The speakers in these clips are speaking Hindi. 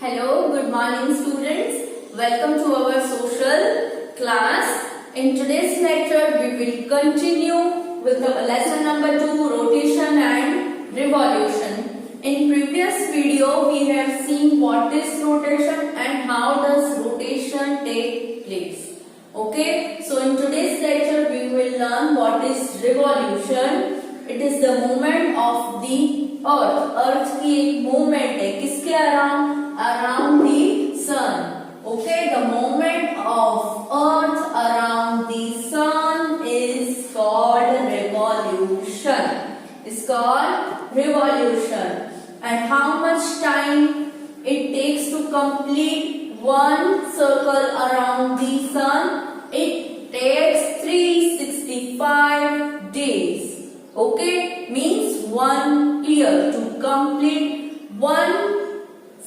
Hello, good morning students. Welcome to our social class. In today's lecture, we will continue with the lesson number 2, rotation and revolution. In previous video, we have seen what is rotation and how does rotation take place. Okay, so in today's lecture, we will learn what is revolution. It is the movement of the अर्थ की एक मूवमेंट है किसके around the sun. Okay, the movement of earth around the sun is called revolution. Is called revolution. And how much time it takes to complete one circle around the sun? It takes 365 days. Okay, means 1 year to complete one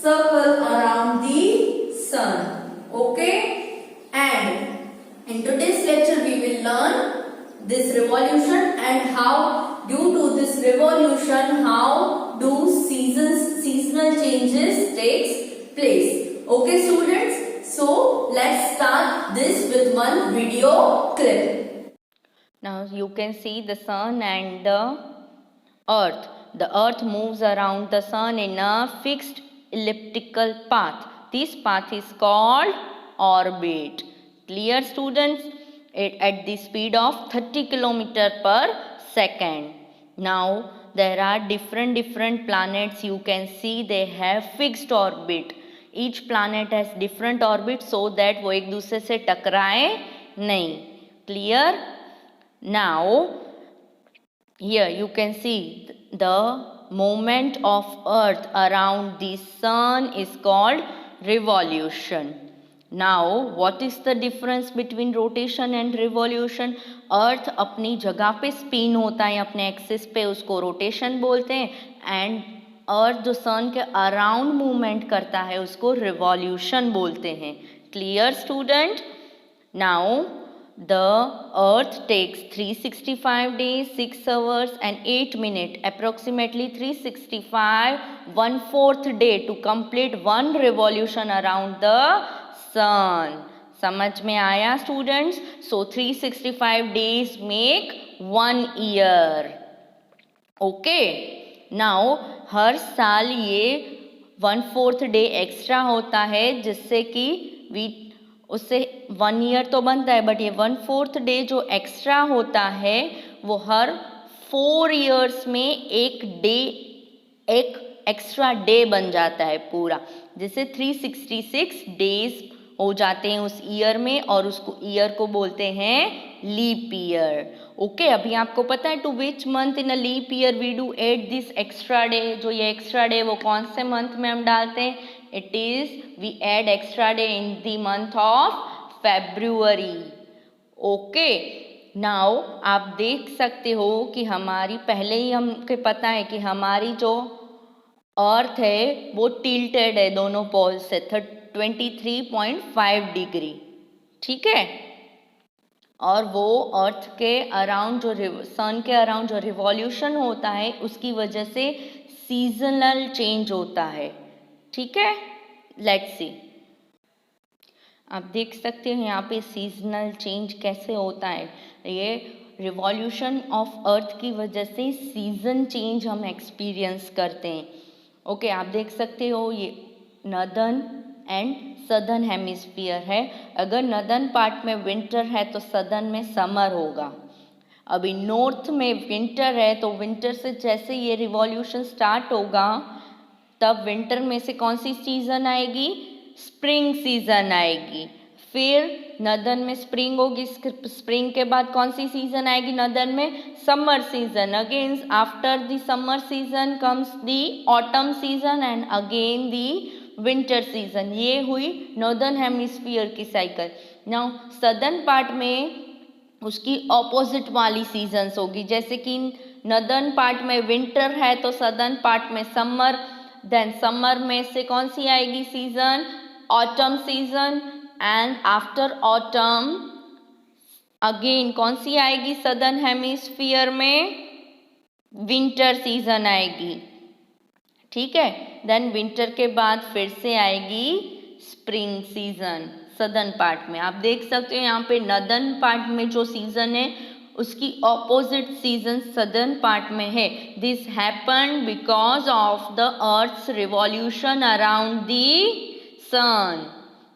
circle around the sun. Okay, and in today's lecture we will learn this revolution and how due to this revolution how do seasonal changes takes place. Okay students, so let's start this with one video clip. Now you can see the sun and the earth. The earth moves around the sun in a fixed elliptical path. This path is called orbit. Clear students? At the speed of 30 km per second. Now there are different planets. You can see they have fixed orbit. Each planet has different orbit so that वो एक दूसरे से टकराए नहीं. Clear? Now here you can see the movement of earth around the sun is called revolution. Now what is the difference between rotation and revolution? earth अपनी जगह पे स्पिन होता है अपने एक्सिस पे, उसको रोटेशन बोलते हैं. एंड अर्थ जो सन के अराउंड मूवमेंट करता है उसको रिवॉल्यूशन बोलते हैं. Clear student? Now the earth takes 365 days, 6 hours and 8 minutes, approximately 365 1/4 day to complete one revolution around the sun. समझ में आया students? So 365 days make 1 year. Okay. Now हर साल ये 1/4 day एक्स्ट्रा होता है जिससे कि उससे 1 ईयर तो बनता है, बट ये 1/4 डे जो एक्स्ट्रा होता है वो हर 4 ईयर्स में एक एक्स्ट्रा डे बन जाता है पूरा, जिससे 366 डेज हो जाते हैं उस ईयर में और उसको ईयर को बोलते हैं लीप ईयर. ओके, अभी आपको पता है to which month in a leap year we do add this extra day. जो ये एक्स्ट्रा डे वो कौन से मंथ में हम डालते हैं? It is we add extra day in the month of February. Okay. Now आप देख सकते हो कि हमारी पहले ही हमको पता है कि हमारी जो अर्थ है वो टिल्टेड है दोनों पोल से 23.5 डिग्री. ठीक है. और वो अर्थ के अराउंड जो सन के अराउंड जो रिवॉल्यूशन होता है उसकी वजह से सीजनल चेंज होता है. ठीक है. Let's see. आप देख सकते हैं यहाँ पे सीजनल चेंज कैसे होता है. ये रिवॉल्यूशन ऑफ अर्थ की वजह से सीजन चेंज हम एक्सपीरियंस करते हैं. ओके, आप देख सकते हो ये नॉर्दर्न एंड सदर्न हेमिस्फीयर है. अगर नॉर्दर्न पार्ट में विंटर है तो सदर्न में समर होगा. अभी नॉर्थ में विंटर है तो विंटर से जैसे ये रिवॉल्यूशन स्टार्ट होगा तब विंटर में से कौन सी सीजन आएगी? स्प्रिंग सीजन आएगी. फिर नॉर्दर्न में स्प्रिंग होगी. स्प्रिंग के बाद कौन सी सीजन आएगी नॉर्दर्न में? Summer season. Again after the summer season comes the autumn season and again the winter season. ये हुई नॉर्दर्न हेमिस्फीयर की साइकिल. नाउ सदर्न पार्ट में उसकी ऑपोजिट वाली सीजन्स होगी. जैसे कि नॉर्दर्न पार्ट में विंटर है तो सदर्न पार्ट में समर. देन समर में से कौन सी आएगी season? Autumn season. And after autumn again कौन सी आएगी सदर्न हेमिस्फीयर में? विंटर सीजन आएगी. ठीक है। देन विंटर के बाद फिर से आएगी स्प्रिंग सीजन सदर्न पार्ट में। आप देख सकते हो यहाँ पे नॉर्दर्न पार्ट में जो सीजन है उसकी ऑपोजिट सीजन सदर्न पार्ट में है। This happen because of the earth's revolution around the sun.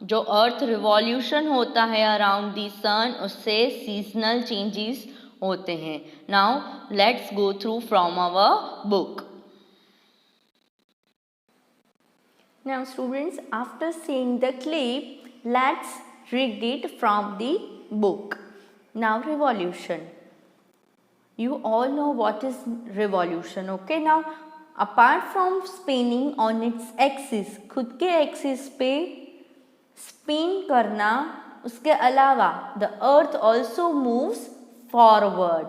जो अर्थ रिवॉल्यूशन होता है अराउंड द सन, उससे सीजनल चेंजेस होते हैं। Now let's go through from our book. Now students, after seeing the clip, let's read it from the book. Now revolution. You all know what is revolution, okay? Now apart from spinning on its axis, खुद के axis पे spin करना, उसके अलावा the earth also moves forward.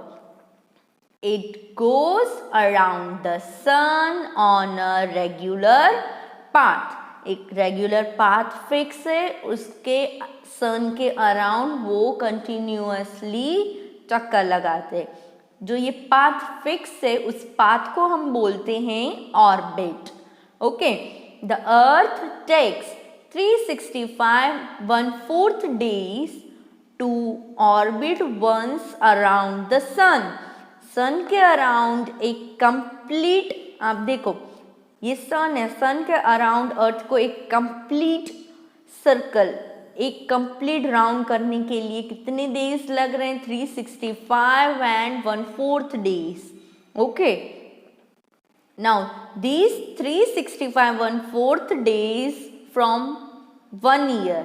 It goes around the sun on a regular path. एक रेगुलर पाथ फिक्स है, उसके सन के अराउंड वो कंटिन्यूअसली चक्कर लगाते। जो ये पाथ फिक्स है उस पाथ को हम बोलते हैं orbit. Okay, the earth takes 365 1/4 days to orbit once around the sun. Sun के अराउंड एक कंप्लीट, आप देखो ये सन है, सन के अराउंड अर्थ को एक कंप्लीट सर्कल, एक कंप्लीट राउंड करने के लिए कितने डेज लग रहे हैं? 365 and 1/4 days. Okay, now these 365 1/4 days from 1 year,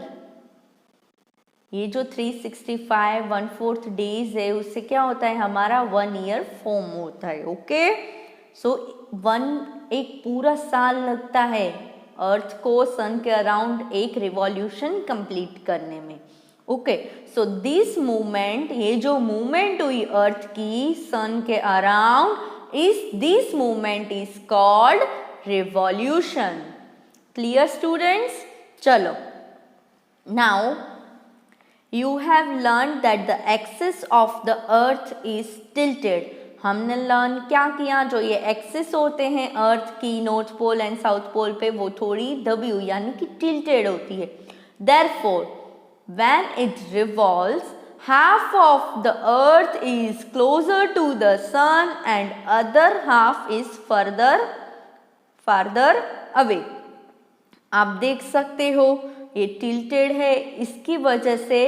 ये जो 365 1/4 डेज है उससे क्या होता है? हमारा 1 ईयर फॉर्म होता है। ओके, सो 1 एक पूरा साल लगता है अर्थ को सन के अराउंड एक रिवॉल्यूशन कंप्लीट करने में। ओके, सो दिस मूवमेंट, ये जो मूवमेंट हुई अर्थ की सन के around, this movement is called revolution. Clear students? चलो, now you have learned that the axis of the earth is tilted. हमने लर्न क्या किया? जो ये एक्सिस होते हैं अर्थ की north pole and south pole पे, वो थोड़ी दबी हुई यानी कि टिल्टेड होती है। Therefore, when it revolves, half of the earth is closer to the sun and other half is farther away. आप देख सकते हो ये टिल्टेड है, इसकी वजह से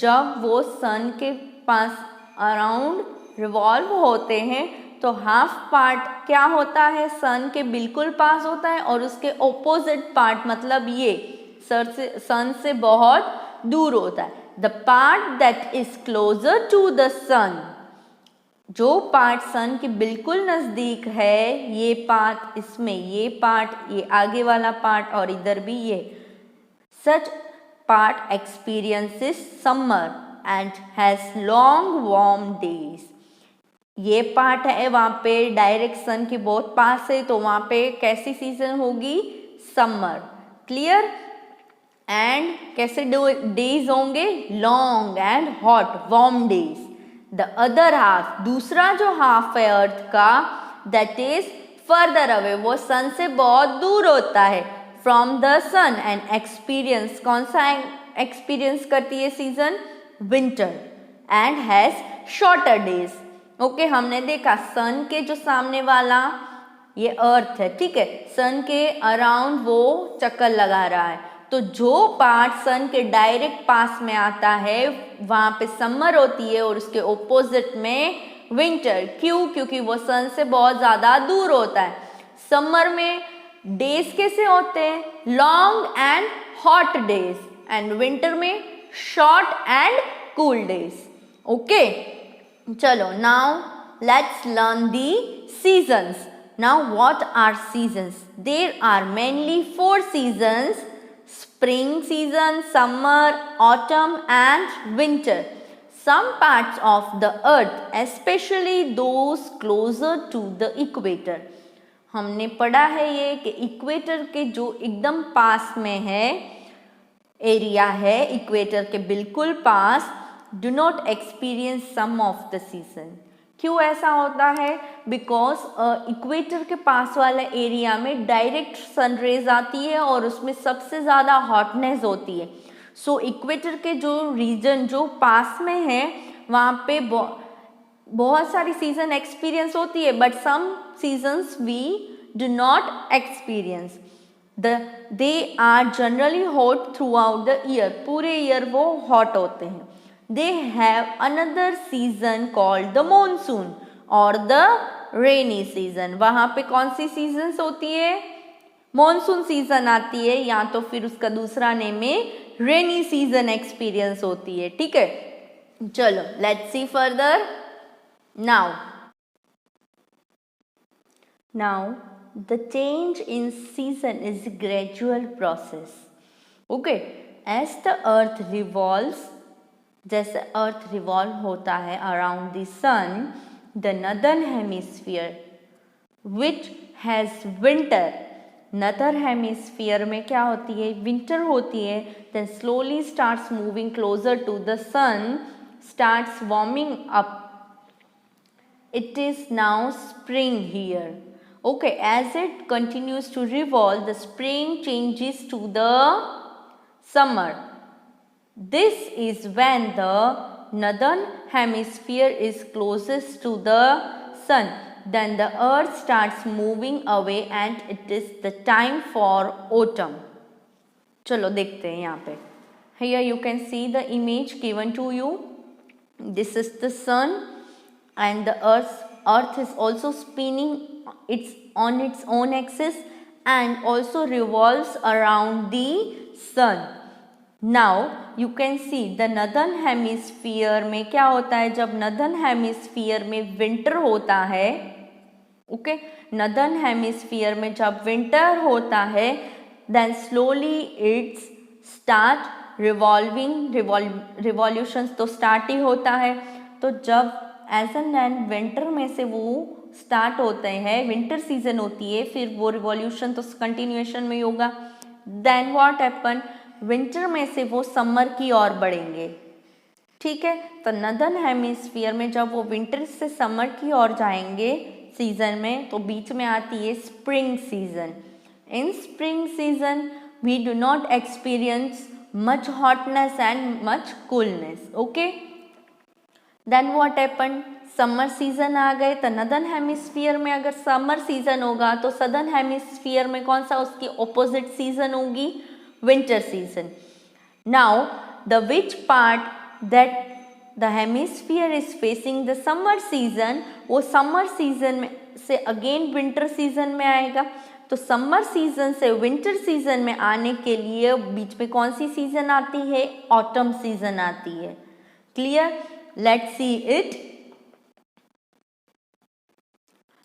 जब वो सन के पास अराउंड रिवॉल्व होते हैं तो हाफ पार्ट क्या होता है? सन के बिल्कुल पास होता है और उसके ऑपोजिट पार्ट मतलब ये सन से बहुत दूर होता है। The part that is closer to the sun, जो पार्ट सन के बिल्कुल नज़दीक है, ये पार्ट, इसमें ये पार्ट, ये आगे वाला पार्ट और इधर भी ये, such part experiences summer and has long warm days. ये पार्ट है वहाँ पे डायरेक्ट सन के बहुत पास है, तो वहाँ पे कैसी सीजन होगी? समर। क्लियर? एंड कैसे डेज होंगे? Long and hot warm days. The other half, दूसरा जो हाफ है अर्थ का, दैट इज फर्दर अवे, वो सन से बहुत दूर होता है from the sun and experience, कौन सा एक्सपीरियंस करती है season? Winter and has shorter days. Okay, हमने देखा सन के जो सामने वाला ये अर्थ है, ठीक है, सन के अराउंड वो चक्कर लगा रहा है, तो जो पार्ट सन के डायरेक्ट पास में आता है वहाँ पे समर होती है और उसके ओपोजिट में विंटर। क्यों? क्योंकि वो सन से बहुत ज़्यादा दूर होता है। समर में डेज कैसे होते हैं? Long and hot days, and winter में short and cool days. Okay, चलो, now let's learn the seasons. Now what are seasons? There are mainly 4 seasons: spring season, summer, autumn and winter. Some parts of the earth, especially those closer to the equator. हमने पढ़ा है ये कि इक्वेटर के जो एकदम पास में है एरिया है, इक्वेटर के बिल्कुल पास, do not experience some of the season. क्यों ऐसा होता है? बिकॉज इक्वेटर के पास वाला एरिया में डायरेक्ट सन रेज आती है और उसमें सबसे ज़्यादा हॉटनेस होती है. सो इक्वेटर के जो रीजन जो पास में है वहाँ पे बहुत सारी सीजन एक्सपीरियंस होती है, but some seasons we do not experience. They are generally hot throughout the year, पूरे ईयर वो हॉट होते हैं. They have another season called the monsoon और द रेनी सीजन. वहाँ पे कौन सी सीजन्स होती है? मॉनसून सीजन आती है, या तो फिर उसका दूसरा नेम है रेनी सीजन एक्सपीरियंस होती है. ठीक है, चलो let's see further. Now the change in season is a gradual process. Okay, as the earth revolves, जैसे अर्थ रिवॉल्व होता है around the sun, the northern hemisphere which has winter, other hemisphere में क्या होती है? विंटर होती है. Then slowly starts moving closer to the sun, starts warming up. It is now spring here. Okay, as it continues to revolve, the spring changes to the summer. This is when the northern hemisphere is closest to the sun. Then the earth starts moving away and it is the time for autumn. चलो देखते हैं यहाँ पे. Here you can see the image given to you. This is the sun and the earth is also spinning on its own axis and also revolves around the sun. Now you can see the northern hemisphere में क्या होता है? जब northern hemisphere में winter होता है, okay, northern hemisphere में जब winter होता है, then slowly it's start revolutions तो start ही होता है. तो जब एज एंड विंटर में से वो स्टार्ट होते हैं, विंटर सीजन होती है, फिर वो रिवॉल्यूशन तो कंटिन्यूएशन में ही होगा. Then what happen? विंटर में से वो समर की ओर बढ़ेंगे. ठीक है, तो नदर्न हेमिस्फीयर में जब वो विंटर से समर की ओर जाएंगे सीजन में, तो बीच में आती है spring season. In spring season we do not experience much hotness and much coolness. Okay, then what happen? Summer season आ गए. तो नदर्न हेमिस्फीयर में अगर समर सीजन होगा तो सदर्न हेमिस्फीयर में कौन सा उसकी ऑपोजिट सीजन होगी? Winter season. Now the which part that the hemisphere is facing the summer season, वो समर सीजन में से अगेन विंटर सीजन में आएगा. तो समर सीजन से विंटर सीजन में आने के लिए बीच में कौन सी सीजन आती है? ऑटम सीजन आती है. Clear? Let's see it.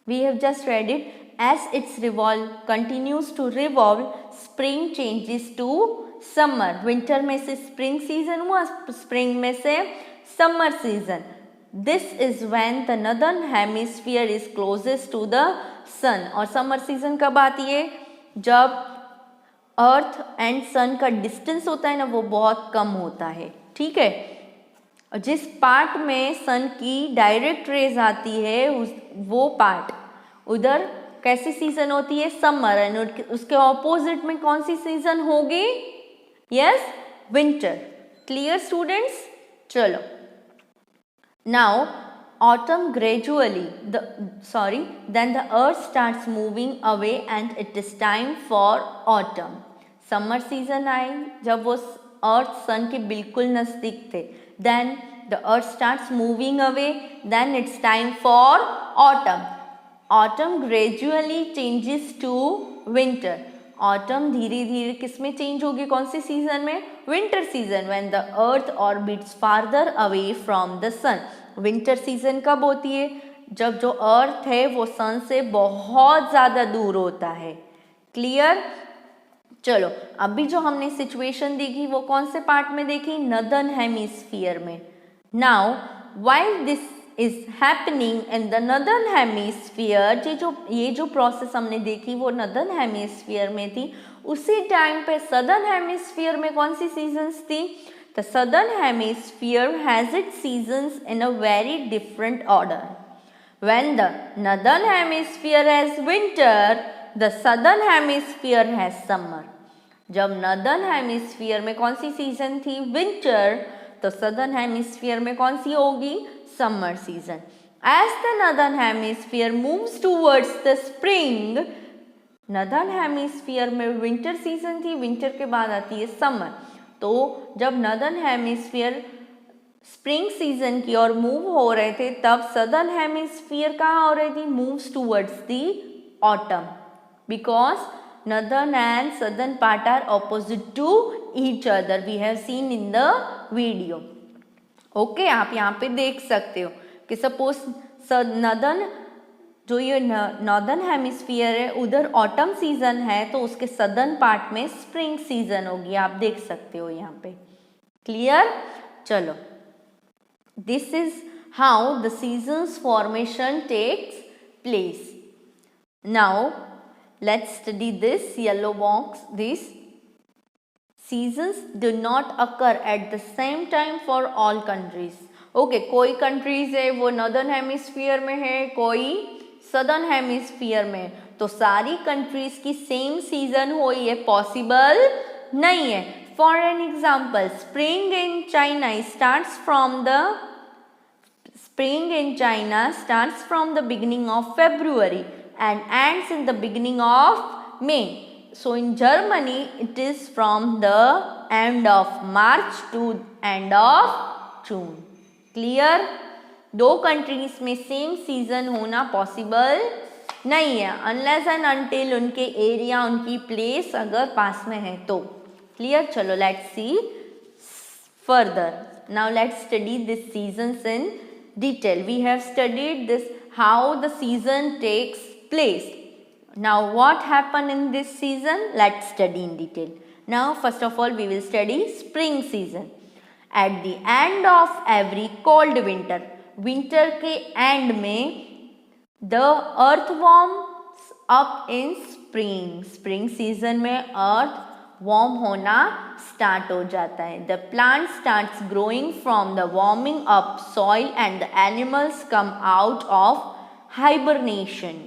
We have just read it. As its continues to revolve, spring changes to summer. Winter में से spring season हुआ, spring में से summer season. This is when the northern hemisphere is closest to the sun. और summer season कब आती है? जब अर्थ एंड सन का डिस्टेंस होता है ना, वो बहुत कम होता है. ठीक है, जिस पार्ट में सन की डायरेक्ट रेज आती है वो पार्ट उधर कैसी सीजन होती है? समर. एंड उसके ऑपोजिट में कौन सी सीजन होगी? Yes, winter. Clear students? चलो, now autumn gradually then the earth starts moving away and it is time for autumn. Summer season आई जब वो अर्थ सन के बिल्कुल नजदीक थे. Then the earth starts moving away, then it's time for autumn. Autumn gradually changes to winter. Autumn धीरे धीरे किस में चेंज होगी? कौन सी सीजन में? Winter season. When the earth orbits farther away from the sun. Winter season कब होती है? जब जो अर्थ है वो सन से बहुत ज़्यादा दूर होता है. क्लियर? चलो, अभी जो हमने सिचुएशन देखी वो कौन से पार्ट में देखी? नदर्न हेमिस्फीयर में. Now while this is happening in the northern hemisphere, ये जो प्रोसेस हमने देखी वो नदर्न हेमिस्फीयर में थी. उसी टाइम पे सदर्न हेमिस्फीयर में कौन सी सीजन्स थी? The southern hemisphere has its seasons in a very different order. When the northern hemisphere has winter, the southern hemisphere has summer. जब northern hemisphere में कौन सी सीजन थी? विंटर. तो southern hemisphere में कौन सी होगी? Summer season. As the northern hemisphere moves towards the spring, northern hemisphere में winter season थी, winter के बाद आती है summer. तो जब northern hemisphere स्प्रिंग सीजन की ओर मूव हो रहे थे तब सदर्न हेमिस्फीयर कहाँ हो रही थी? Moves towards the autumn, because northern and southern part are opposite to each other. We have seen in the video. Okay, आप यहाँ पे देख सकते हो कि सपोज नॉर्दर्न जो ये नॉर्दर्न हेमिस्फीयर है उधर ऑटम सीजन है तो उसके सदर्न पार्ट में स्प्रिंग सीजन होगी. आप देख सकते हो यहाँ पे. क्लियर? चलो, this is how the seasons formation takes place. Now let's study this yellow box. These seasons do not occur at the same time for all countries. Okay, कोई countries है वो northern hemisphere में है, कोई southern hemisphere में, तो सारी countries की same season हो ये possible नहीं है. For an example, spring in China starts from the beginning of February and ends in the beginning of May. So in Germany, it is from the end of March to end of June. Clear? दो countries में same season होना possible नहीं है unless and until उनके area, उनकी place अगर पास में है तो. Clear? चलो, let's see further. Now let's study this seasons in detail. We have studied this how the season takes place. Now what happened in this season? Let's study in detail. Now first of all we will study spring season. At the end of every cold winter, winter के end में the earth warms up in spring. Spring season में earth वार्म होना स्टार्ट हो जाता है. The plant starts growing from the warming up soil and the animals come out of hibernation.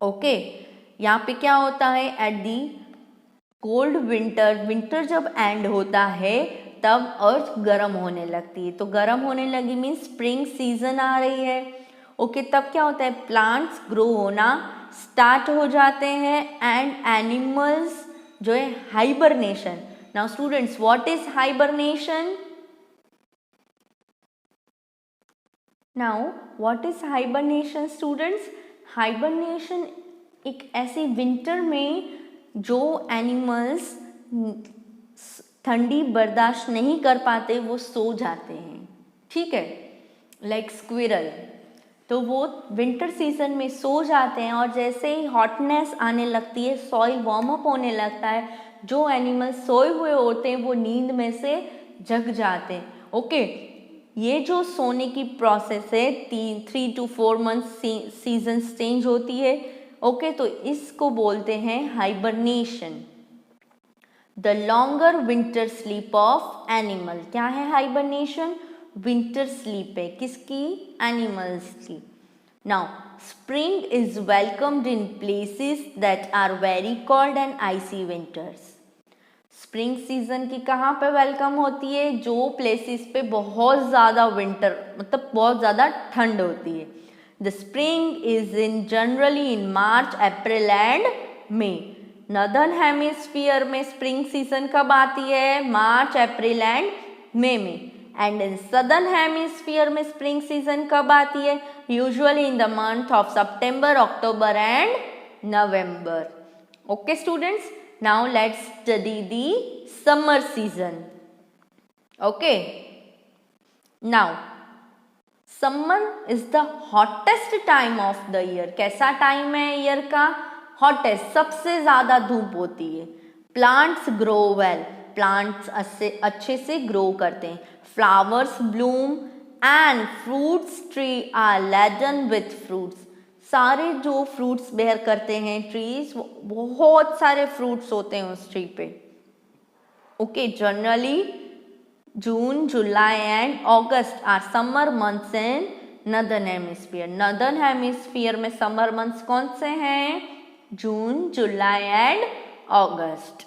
Okay, यहाँ पे क्या होता है? At the cold winter, winter जब एंड होता है तब अर्थ गर्म होने लगती है. तो गर्म होने लगी मीन्स स्प्रिंग सीजन आ रही है. ओके, तब क्या होता है? प्लांट्स ग्रो होना स्टार्ट हो जाते हैं एंड एनिमल्स जो है hibernation. Now students, what is hibernation? Now what is hibernation students? Hibernation एक ऐसी विंटर में जो एनिमल्स ठंडी बर्दाश्त नहीं कर पाते वो सो जाते हैं. ठीक है, लाइक स्क्विरल, तो वो विंटर सीजन में सो जाते हैं और जैसे ही हॉटनेस आने लगती है, सॉइल वार्म अप होने लगता है, जो एनिमल्स सोए हुए होते हैं वो नींद में से जग जाते हैं. ओके, ये जो सोने की प्रोसेस है 3 to 4 मंथ्स सीजन चेंज होती है. ओके, तो इसको बोलते हैं hibernation. The longer winter sleep of animal. क्या है हाइबरनेशन? विंटर स्लीप है किसकी? एनिमल्स की. Now spring is welcomed in places that are very cold and icy winters. Spring season की कहाँ पे वेलकम होती है? जो प्लेसेस पे बहुत ज़्यादा विंटर मतलब बहुत ज़्यादा ठंड होती है. The spring is in generally in March, April and may. Northern hemisphere में स्प्रिंग सीजन कब आती है? मार्च, अप्रैल एंड मे में. एंड इन सदर्न हेमिस्फीयर में स्प्रिंग सीजन कब आती है? Usually in the month of September, October and November. Okay students, now let's study the summer season. Okay, now summer is the hottest time of the year. कैसा टाइम है ईयर का? हॉटेस्ट, सबसे ज्यादा धूप होती है. प्लांट्स ग्रो वेल, प्लांट्स अच्छे से ग्रो करते हैं. Flowers bloom and fruits tree are laden with fruits. सारे जो फ्रूट्स बेयर करते हैं ट्रीज, बहुत सारे फ्रूट्स होते हैं उस ट्री पे. Okay, generally June, July and August are summer months in northern hemisphere. Northern hemisphere में समर मंथ्स कौन से हैं? June, July and August.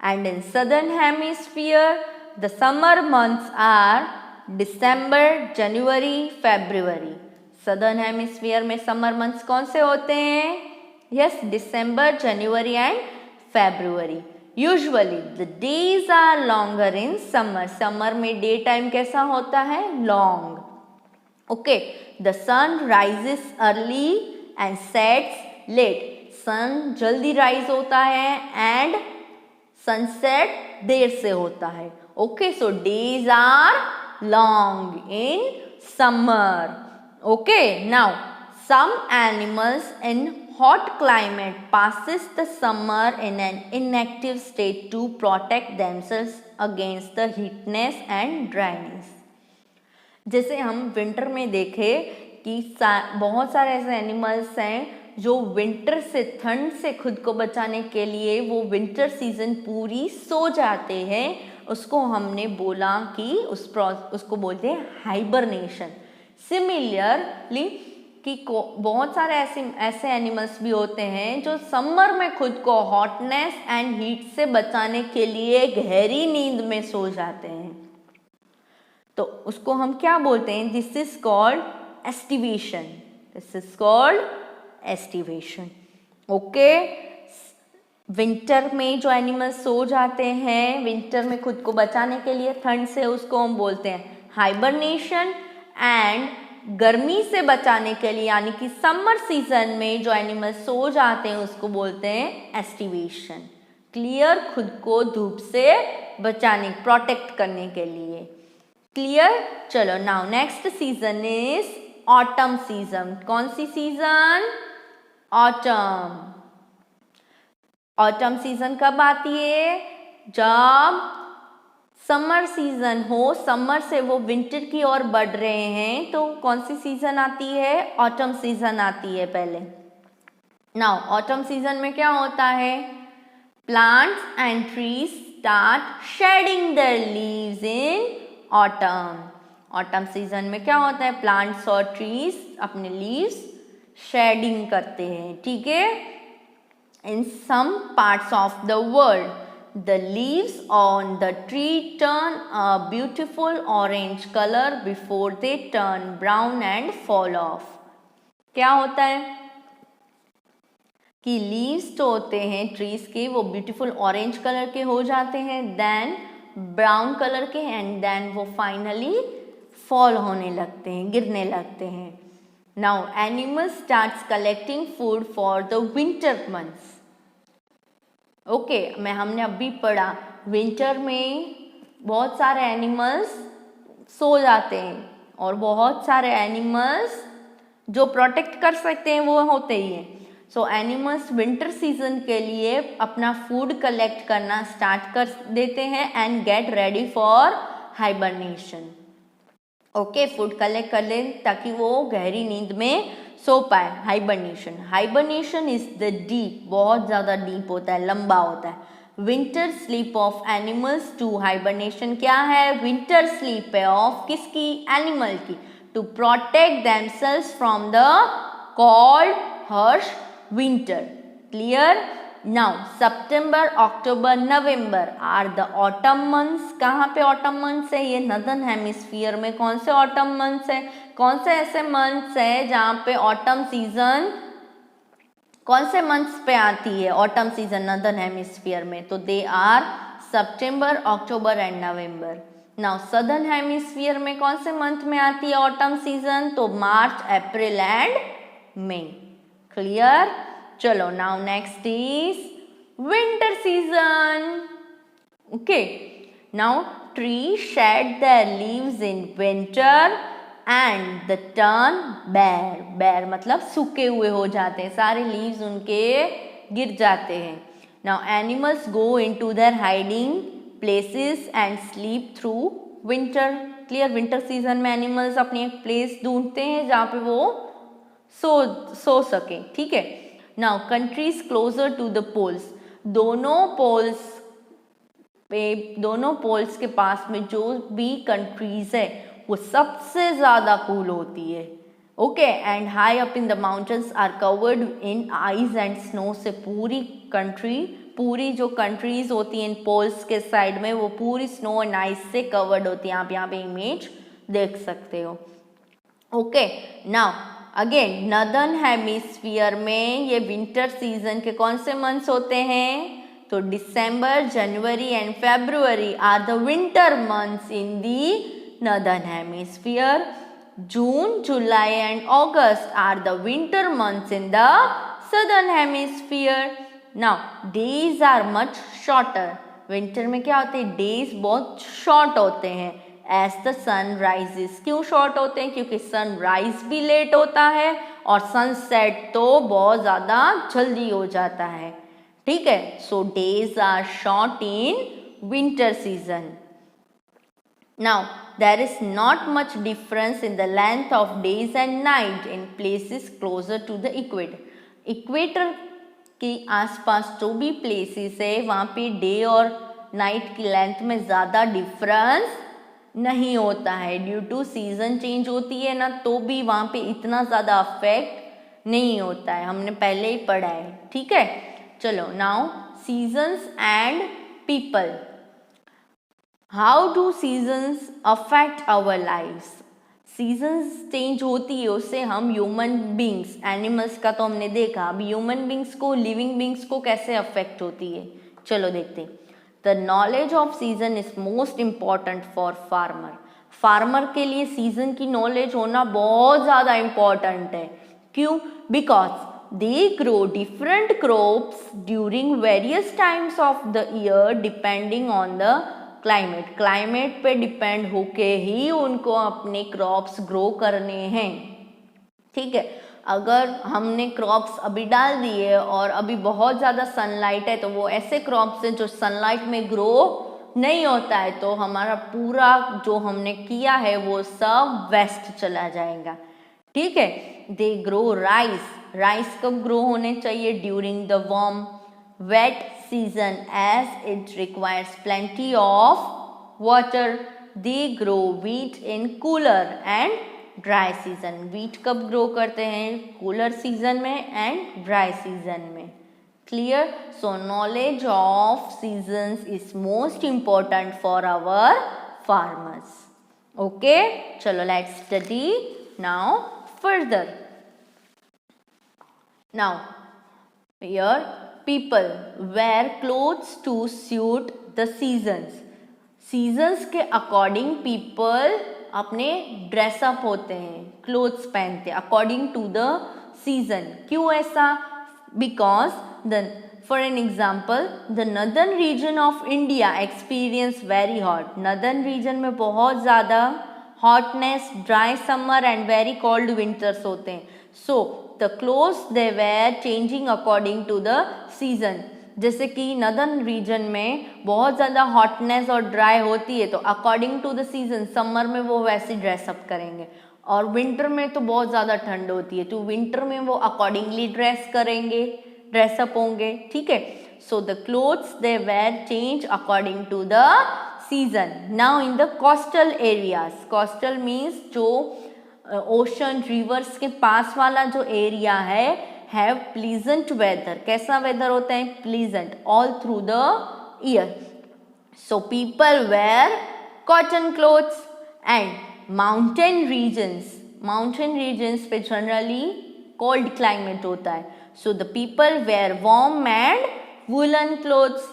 And in southern hemisphere the summer months are December, January, February. Southern hemisphere में समर मंथ्स कौन से होते हैं? Yes, December, January and February. Usually the days are longer in summer. Summer में डे टाइम कैसा होता है? Long. Okay, the sun rises early and sets late. Sun जल्दी राइज होता है एंड सनसेट देर से होता है। Okay, so days are long in summer. Okay, now some animals in hot climate passes the summer in an inactive state to protect themselves against the heatness and dryness. जैसे हम विंटर में देखें कि बहुत सारे ऐसे एनिमल्स हैं जो विंटर से, ठंड से खुद को बचाने के लिए वो विंटर सीजन पूरी सो जाते हैं। उसको हमने बोला कि उसको बोलते हैं हाइबरनेशन। सिमिलरली कि बहुत सारे ऐसे एनिमल्स भी होते हैं जो समर में खुद को हॉटनेस एंड हीट से बचाने के लिए गहरी नींद में सो जाते हैं। तो उसको हम क्या बोलते हैं? This is called aestivation. This is called aestivation. Okay, winter में जो एनिमल्स सो जाते हैं विंटर में खुद को बचाने के लिए ठंड से, उसको हम बोलते हैं हाइबरनेशन। एंड गर्मी से बचाने के लिए यानी कि समर सीजन में जो एनिमल्स सो जाते हैं उसको बोलते हैं एस्टिवेशन। क्लियर? खुद को धूप से बचाने, प्रोटेक्ट करने के लिए। क्लियर? चलो, now next season is autumn season. कौन सी सीजन? ऑटम। ऑटम सीजन कब आती है? जब समर सीजन हो, समर से वो विंटर की ओर बढ़ रहे हैं, तो कौन सी सीजन आती है? ऑटम सीजन आती है पहले। नाउ ऑटम सीजन में क्या होता है? Plants and trees start shedding their leaves in autumn. Autumn season में क्या होता है? प्लांट्स और ट्रीज अपने लीव्स शेडिंग करते हैं। ठीक है? In some parts of the world the leaves on the tree turn a beautiful orange color before they turn brown and fall off. क्या होता है कि लीव्स जो होते हैं ट्रीज के वो ब्यूटीफुल ऑरेंज कलर के हो जाते हैं, देन ब्राउन कलर के, एंड देन वो फाइनली फॉल होने लगते हैं, गिरने लगते हैं। Now animals starts collecting food for the winter months. Okay, हमने अभी पढ़ा विंटर में बहुत सारे एनिमल्स सो जाते हैं और बहुत सारे एनिमल्स जो प्रोटेक्ट कर सकते हैं वो होते ही हैं। सो एनिमल्स विंटर सीजन के लिए अपना फूड कलेक्ट करना स्टार्ट कर देते हैं and get ready for hibernation. Okay, food collect कर ले ताकि वो गहरी नींद में सो पाए। Hibernation. Hibernation is the deep, बहुत ज़्यादा डीप होता है, लंबा होता है। Winter sleep of animals to hibernation क्या है? विंटर स्लीप है ऑफ किसकी? एनिमल की। To protect themselves from the cold harsh winter. Clear? Now September, October, November are the autumn months. कहाँ पे ऑटम मंथ्स है? ये नॉर्दर्न हेमिस्फीयर में कौन से ऑटम मंथ्स है? कौन से ऐसे मंथ्स है जहाँ पे ऑटम सीजन, कौन से मंथ्स पे आती है ऑटम सीजन नॉर्दर्न हेमिस्फीयर में? तो they are September, October and November. Now southern hemisphere में कौन से मंथ में आती है ऑटम सीजन? तो March, April and May. Clear? चलो, now next is winter season. Okay, now tree shed their leaves in winter and the turn bare. Bare मतलब सूखे हुए हो जाते हैं, सारे लीव्स उनके गिर जाते हैं। Now animals go into their hiding places and sleep through winter. Clear? Winter season में एनिमल्स अपनी एक प्लेस ढूंढते हैं जहाँ पे वो सो सके। ठीक है? Now countries closer to the poles. दोनों पोल्स के पास में जो भी कंट्रीज है वो सबसे ज़्यादा कूल होती है। Okay and high up in the mountains are covered in ice and snow से पूरी कंट्री, पूरी जो कंट्रीज होती हैं पोल्स के साइड में वो पूरी स्नो एंड आइस से कवर्ड होती है। आप यहाँ पे इमेज देख सकते हो। Okay now again northern hemisphere में ये विंटर सीजन के कौन से मंथ्स होते हैं? तो December, January and February are the winter months in the northern hemisphere. June, July and August are the winter months in the southern hemisphere. Now days are much shorter. Winter में क्या होते हैं? डेज बहुत शॉर्ट होते हैं. As the sun rises. क्यों शॉर्ट होते हैं? क्योंकि सन राइज भी लेट होता है और सनसेट तो बहुत ज़्यादा जल्दी हो जाता है. ठीक है. So days are short in winter season. Now there is not much difference in the length of days and night in places closer to the equator. Equator के आसपास जो भी प्लेसेस है वहाँ पे डे और नाइट की लेंथ में ज़्यादा डिफरेंस नहीं होता है. ड्यू टू सीजन चेंज होती है ना, तो भी वहाँ पे इतना ज़्यादा अफेक्ट नहीं होता है. हमने पहले ही पढ़ा है. ठीक है. चलो now seasons and people. How do seasons affect our lifes. Seasons change होती है, उससे हम ह्यूमन बींग्स, एनिमल्स का तो हमने देखा, अब ह्यूमन बींग्स को, लिविंग बींग्स को कैसे अफेक्ट होती है. चलो देखते हैं. The knowledge off season is most important for farmer. Farmer के लिए सीजन की नॉलेज होना बहुत ज़्यादा इम्पॉर्टेंट है. क्यों? Because they grow different crops during various times of the year depending on the climate. Climate पे डिपेंड होके ही उनको अपने क्रॉप्स ग्रो करने हैं. ठीक है. अगर हमने क्रॉप्स अभी डाल दिए और अभी बहुत ज़्यादा सनलाइट है, तो वो ऐसे क्रॉप्स हैं जो सनलाइट में ग्रो नहीं होता है, तो हमारा पूरा जो हमने किया है वो सब वेस्ट चला जाएगा. ठीक है. They grow rice. राइस कब ग्रो होने चाहिए? During the warm wet season as it requires plenty of water. They grow wheat in cooler and dry season. wheat कब grow करते हैं? cooler season में and dry season में. Clear? So knowledge of seasons is most important for our farmers. Okay? चलो let's study now further. Now here people wear clothes to suit the seasons. Seasons के अकॉर्डिंग पीपल अपने ड्रेसअप होते हैं, क्लोथ्स पहनते हैं अकॉर्डिंग टू द सीजन. क्यों ऐसा? Because the for an example the northern region of India experience very hot. Northern region में बहुत ज़्यादा hotness, dry summer and very cold winters होते हैं. So the clothes they wear changing according to the season. जैसे कि नॉर्दर्न रीजन में बहुत ज़्यादा हॉटनेस और ड्राई होती है, तो according to the season summer में वो वैसे ड्रेसअप करेंगे, और विंटर में तो बहुत ज़्यादा ठंड होती है, तो विंटर में वो अकॉर्डिंगली ड्रेस करेंगे, ड्रेसअप होंगे. ठीक है. So the clothes they wear change according to the season. Now in the coastal areas. Coastal means जो ओशन, रिवर्स के पास वाला जो एरिया है, हैव प्लीजेंट वेदर. कैसा वेदर होता है? Pleasant all through the year. So people wear cotton clothes. And mountain regions, mountain regions पे जनरली कोल्ड क्लाइमेट होता है, so the people wear warm and woolen clothes.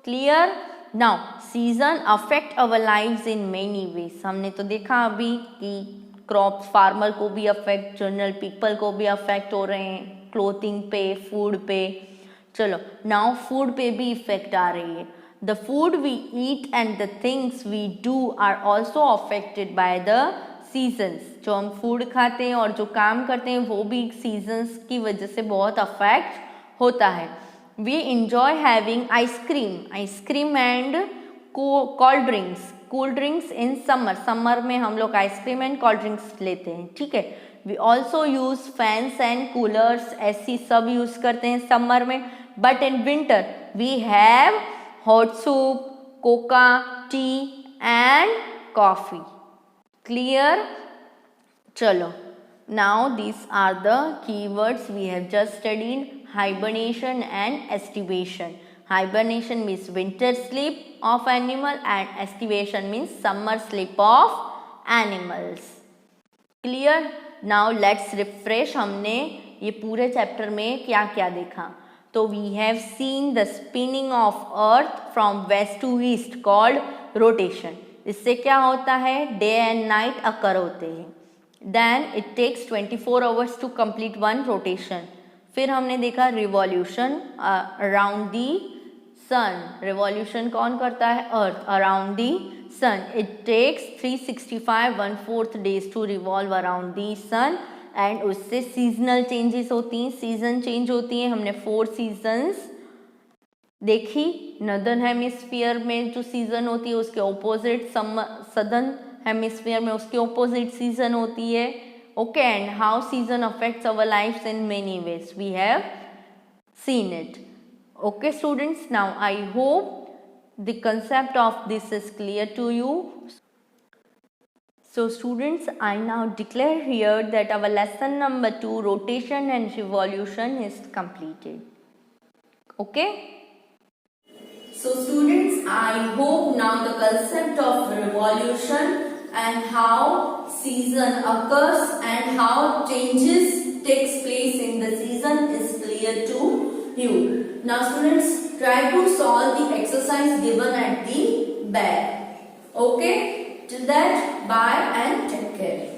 Clear? Now season affect our lives in many veg. हमने तो देखा अभी कि क्रॉप्स फार्मर को भी अफेक्ट, जनरल पीपल को भी अफेक्ट हो रहे हैं, क्लोथिंग पे, फूड पे. चलो नाउ फूड पे भी इफेक्ट आ रही है. The food we eat and the things we do are also affected by the seasons. जो हम फूड खाते हैं और जो काम करते हैं वो भी सीजन्स की वजह से बहुत अफेक्ट होता है. We enjoy having ice cream, ice cream and cold drinks, cool drinks in summer. Summer में हम लोग आइसक्रीम एंड कोल्ड ड्रिंक्स लेते हैं. ठीक है. We also use fans and coolers, AC सब यूज करते हैं समर में. But in winter we have hot soup, cocoa, tea and coffee. Clear? चलो Now these are the keywords we have just studied: hibernation and estivation. Hibernation means winter sleep of animal and estivation means summer sleep of animals. Clear? Now let's refresh. हमने ये पूरे चैप्टर में क्या क्या देखा? तो we have seen the spinning of earth from west to east called rotation. इससे क्या होता है? डे एंड नाइट अकर होते हैं. Then it takes 24 hours to complete one rotation. फिर हमने देखा revolution around the sun. Revolution कौन करता है? Earth around the sun. It takes 365 1/4 days to revolve around the sun. And उससे सीजनल चेंजेस होती हैं, सीजन चेंज होती हैं. हमने 4 सीजन्स देखी. नॉर्दर्न हेमिस्फीयर में जो सीजन होती है उसके ऑपोजिट सदर्न हेमिस्फीयर में उसके ऑपोजिट सीजन होती है. Okay, and how season affects our life in many ways we have seen it. Okay students, now I hope the concept of this is clear to you. So students, I now declare here that our lesson number 2, rotation and revolution, is completed. Okay? So students, I hope now the concept of revolution and how season occurs and how changes takes place in the season is clear to you. Now students, try to solve the exercise given at the back. Okay? Till that, bye and take care.